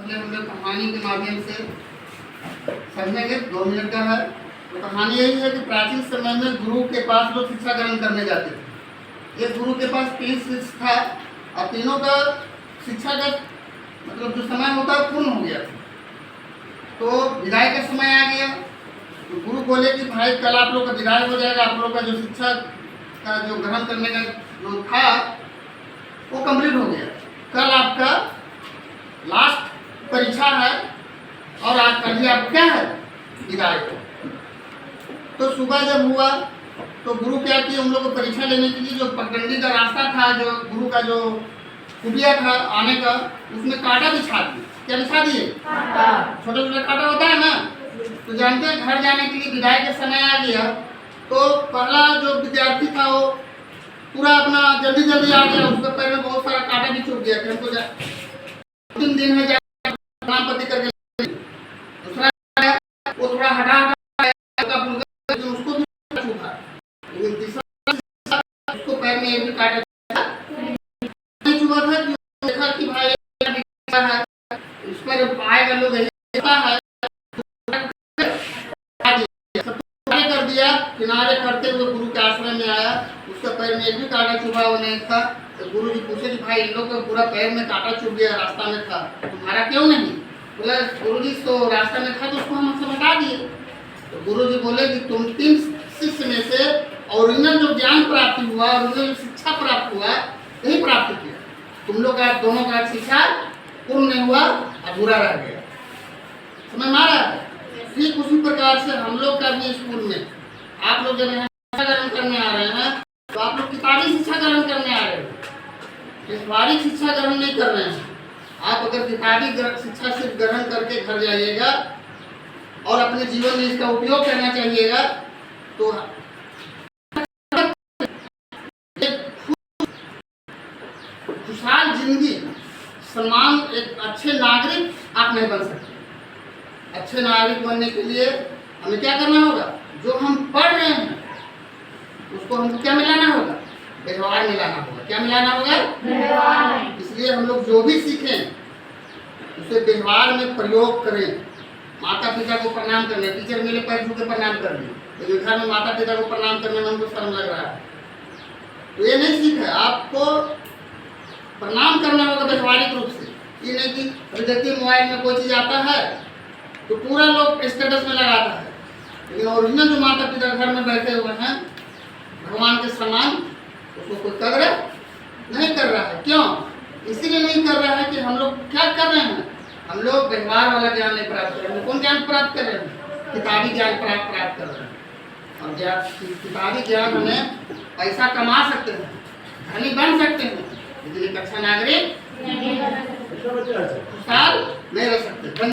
पहले हम लोग कहानी के माध्यम से समझेंगे। 2 मिनट का है। तो कहानी यही है कि प्राचीन समय में गुरु के पास लोग शिक्षा ग्रहण करने जाते थे। एक गुरु के पास 3 शिष्य था और तीनों का शिक्षा का मतलब जो समय होता है पूर्ण हो गया था। तो विदाई का समय आ गया। तो गुरु बोले कि भाई कल आप लोग का विदाई हो जाएगा, आप लोग का जो शिक्षा का जो ग्रहण करने का जो था वो कंप्लीट हो गया। कल आपका लास्ट परीक्षा है और आज कल ही आप क्या है विदाई को। तो सुबह जब हुआ तो गुरु क्या किए, उन लोग को परीक्षा लेने के लिए जो पगडंडी का रास्ता था, जो गुरु का जो कुटिया था आने का, उसमें कांटा बिछा दिए। क्या बिछा दिए? छोटा छोटा कांटा होता है ना। तो जानते हैं घर जाने के लिए विदाई का समय आ गया। तो पहला जो विद्यार्थी था वो पूरा अपना जल्दी जल्दी आ गया, उसके पैर में बहुत सारा कांटा भी चुभ गया। हमको 3 दिन है प्रणामपति करके। दूसरा वो थोड़ा हटा उसको भी चुभा। लेकिन तीसरा उसको पैर में एक भी कांटा नहीं चुभा था। देखा कि भाई है इस पर आएगा लोग है कर दिया। किनारे करते हुए गुरु के आश्रम में आया, उसके पैर में एक भी कांटा चुभा हुआ नहीं था। तो गुरु जी पूछे कि भाई इन लोग का पूरा पैर में कांटा चुभ गया, रास्ता में था, तुम्हारा क्यों नहीं? बोला गुरु जी तो रास्ता में था तो उसको हम हमसे हटा दिए। तो गुरु जी बोले कि तुम 3 शिष्य में से ओरिजिनल जो ज्ञान प्राप्ति हुआ, ओरिजिनल जो शिक्षा प्राप्त हुआ, यही प्राप्त किया। तुम लोग का दोनों का शिक्षा पूर्ण नहीं हुआ, अधूरा रह गया। समझ में आ रहा है? ठीक उसी प्रकार से हम लोग का भी स्कूल में आप लोग जब यहाँ शिक्षा ग्रहण करने आ रहे हैं तो आप लोग किताबी शिक्षा ग्रहण करने आ रहे हैं, व्यवहारिक शिक्षा ग्रहण नहीं कर रहे हैं। आप अगर किताबी शिक्षा सिर्फ ग्रहण करके घर जाइएगा और अपने जीवन में इसका उपयोग करना चाहिएगा तो खुशहाल जिंदगी, सम्मान, एक अच्छे नागरिक आप नहीं बन सकते। अच्छे नागरिक बनने के लिए हमें क्या करना होगा? जो हम पढ़ रहे हैं उसको हमको क्या मिलाना होगा? व्यवहार मिलाना होगा। क्या मिलाना होगा? व्यवहार। इसलिए हम लोग जो भी सीखें उसे व्यवहार में प्रयोग करें। माता पिता को प्रणाम करना, टीचर मेरे पैर छू के प्रणाम कर दी, लेकिन घर में माता पिता को प्रणाम करने में हमको शर्म लग रहा है, तो ये नहीं सीखा। आपको प्रणाम करना होगा व्यवहारिक रूप से। ये नहीं कि देखिए मोबाइल में कोई चीज़ आता है तो पूरा लोग स्टेटस में लगाता है, लेकिन ओरिजिनल जो माता पिता घर में बैठे हुए हैं भगवान के समान, उसको कोई कदर नहीं कर रहा है। क्यों? इसीलिए नहीं कर रहा है कि हम लोग क्या कर रहे हैं, हम लोग व्यवहार वाला ज्ञान नहीं प्राप्त कर रहे हैं। कौन ज्ञान प्राप्त कर रहे हैं? किताबी ज्ञान प्राप्त कर रहे हैं। और किताबी ज्ञान हमें पैसा कमा सकते हैं, धनी बन सकते हैं, लेकिन एक अच्छा नागरिक खुशहाल नहीं रह सकते।